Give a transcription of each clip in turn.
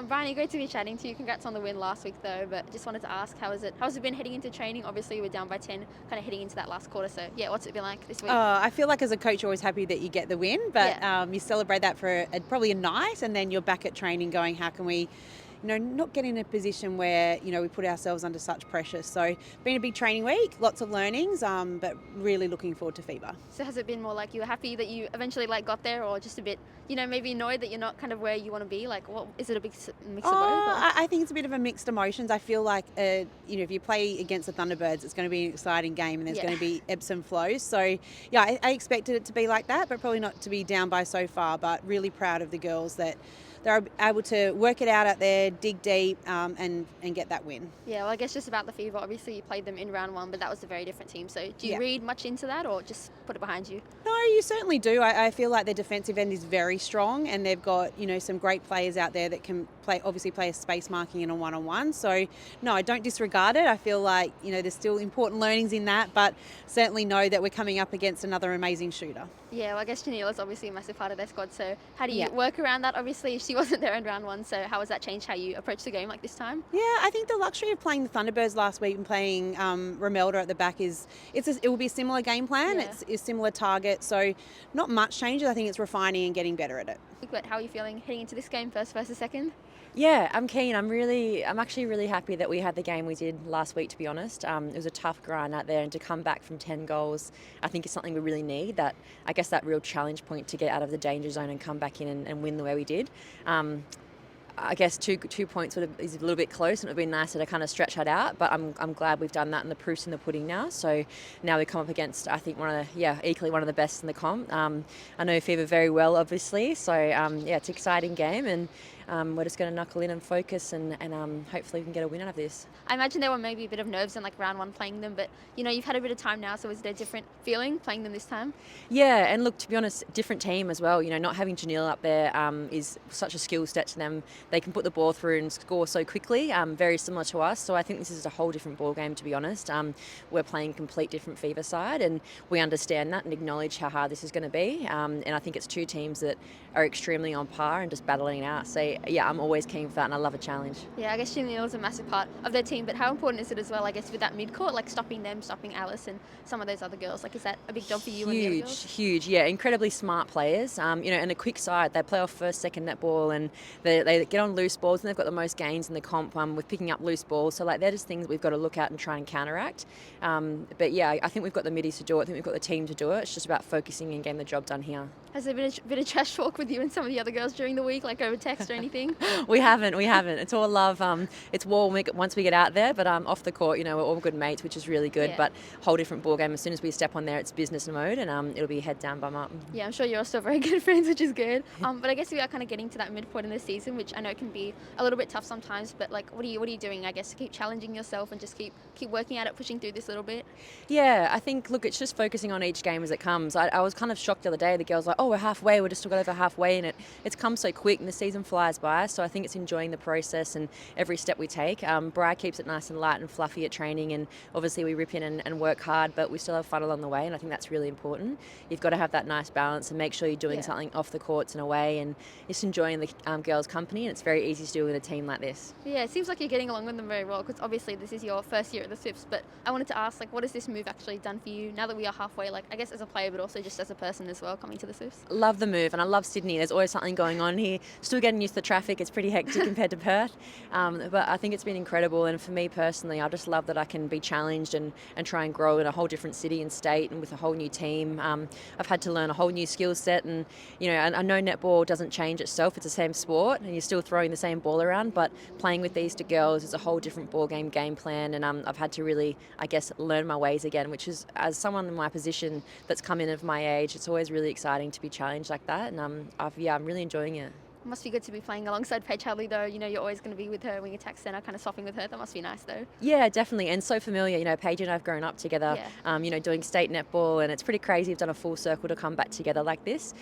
Briony, great to be chatting to you. Congrats on the win last week, though. But just wanted to ask, how's it been heading into training? Obviously, you were down by 10, kind of heading into that last quarter. So, yeah, what's it been like this week? I feel like as a coach, you're always happy that you get the win, but Yeah. you celebrate that for probably a night, and then you're back at training going, how can we, not get in a position where, we put ourselves under such pressure. So been a big training week, lots of learnings, but really looking forward to FIBA. So has it been more like you were happy that you eventually got there, or just a bit, maybe annoyed that you're not kind of where you want to be? Like, what is it, a big mix of both? I think it's a bit of a mixed emotions. I feel like, if you play against the Thunderbirds, it's going to be an exciting game, and there's going to be ebbs and flows. So, yeah, I expected it to be like that, but probably not to be down by so far. But really proud of the girls that they're able to work it out there, dig deep, and get that win. Yeah, well, I guess just about the FIBA, obviously you played them in round one, but that was a very different team. So do you read much into that, or just put it behind you? No, you certainly do. I feel like their defensive end is very strong, and they've got, some great players out there that can play a space marking in a one-on-one. So, no, I don't disregard it. I feel like, there's still important learnings in that, but certainly know that we're coming up against another amazing shooter. Yeah, well, I guess Janila's obviously a massive part of their squad. So how do you work around that? Obviously, she wasn't there in round one. So how has that changed how you approach the game like this time? Yeah, I think the luxury of playing the Thunderbirds last week and playing Romelda at the back it will be a similar game plan. Yeah. It's similar target. So not much changes. I think it's refining and getting better at it. But how are you feeling heading into this game, first versus second? Yeah, I'm keen. I'm actually really happy that we had the game we did last week, to be honest. It was a tough grind out there, and to come back from 10 goals, I think is something we really need. That real challenge point to get out of the danger zone and come back in and win the way we did. I guess two points is a little bit close, and it would be nicer to kind of stretch that out. But I'm glad we've done that, and the proof's in the pudding now. So now we come up against, I think, equally one of the best in the comp. I know FIBA very well, obviously. So it's an exciting game, and we're just going to knuckle in and focus, and hopefully we can get a win out of this. I imagine there were maybe a bit of nerves in round one playing them, but you've had a bit of time now, so is there a different feeling playing them this time? Yeah, and look, to be honest, different team as well. Not having Janelle up there is such a skill set to them. They can put the ball through and score so quickly, very similar to us. So I think this is a whole different ball game, to be honest. We're playing complete different FIBA side, and we understand that and acknowledge how hard this is going to be. And I think it's two teams that are extremely on par and just battling it out. So yeah, I'm always keen for that, and I love a challenge. Yeah, I guess Janelle is a massive part of their team, but how important is it as well, I guess, with that mid-court, stopping them, stopping Alice and some of those other girls? Is that a big job for you and the other girls? Huge, yeah, incredibly smart players. And a quick side, they play off first, second netball, and they get on loose balls, and they've got the most gains in the comp with picking up loose balls. So they're just things we've got to look at and try and counteract. But yeah, I think we've got the middies to do it. I think we've got the team to do it. It's just about focusing and getting the job done here. Has there been a bit of trash talk with you and some of the other girls during the week, over text or anything? We haven't. It's all love. It's war once we get out there, but off the court, we're all good mates, which is really good. Yeah. But whole different ball game. As soon as we step on there, it's business mode, and it'll be head down, bum up. Yeah, I'm sure you're still very good friends, which is good. But I guess we are kind of getting to that midpoint in the season, which I know can be a little bit tough sometimes. But what are you doing, I guess, to keep challenging yourself and just keep working at it, pushing through this little bit? Yeah, I think, look, it's just focusing on each game as it comes. I was kind of shocked the other day. The girls were like, oh, we're halfway. We're just got over halfway, and it's come so quick, and the season flies by. So I think it's enjoying the process and every step we take. Bri keeps it nice and light and fluffy at training, and obviously we rip in and work hard, but we still have fun along the way, and I think that's really important. You've got to have that nice balance and make sure you're doing something off the courts and away, and just enjoying the girls' company, and it's very easy to do with a team like this. Yeah, it seems like you're getting along with them very well, because obviously this is your first year at the Swifts, but I wanted to ask, what has this move actually done for you now that we are halfway, I guess as a player, but also just as a person as well, coming to the Swifts? Love the move, and I love Sydney. There's always something going on here. Still getting used to the traffic. It's pretty hectic compared to Perth, but I think it's been incredible, and for me personally, I just love that I can be challenged and try and grow in a whole different city and state, and with a whole new team. I've had to learn a whole new skill set, and I know netball doesn't change itself. It's the same sport, and you're still throwing the same ball around, but playing with these two girls is a whole different ball game plan, and I've had to really, I guess, learn my ways again, which is, as someone in my position that's come in of my age, it's always really exciting to be challenged like that, and I'm really enjoying it. It must be good to be playing alongside Paige Hadley, though. You're always going to be with her when you attack centre, kind of swapping with her. That must be nice, though. Yeah, definitely, and so familiar. Paige and I have grown up together, doing state netball, and it's pretty crazy. We've done a full circle to come back together like this.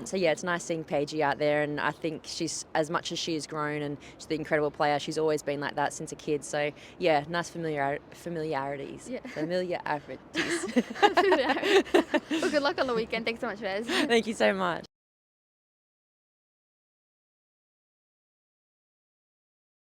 So yeah, it's nice seeing Paigey out there, and I think she's, as much as she has grown and she's the incredible player, she's always been like that since a kid. So yeah, nice familiarities. Yeah. Familiarities. Well, good luck on the weekend. Thanks so much, Vez. Thank you so much.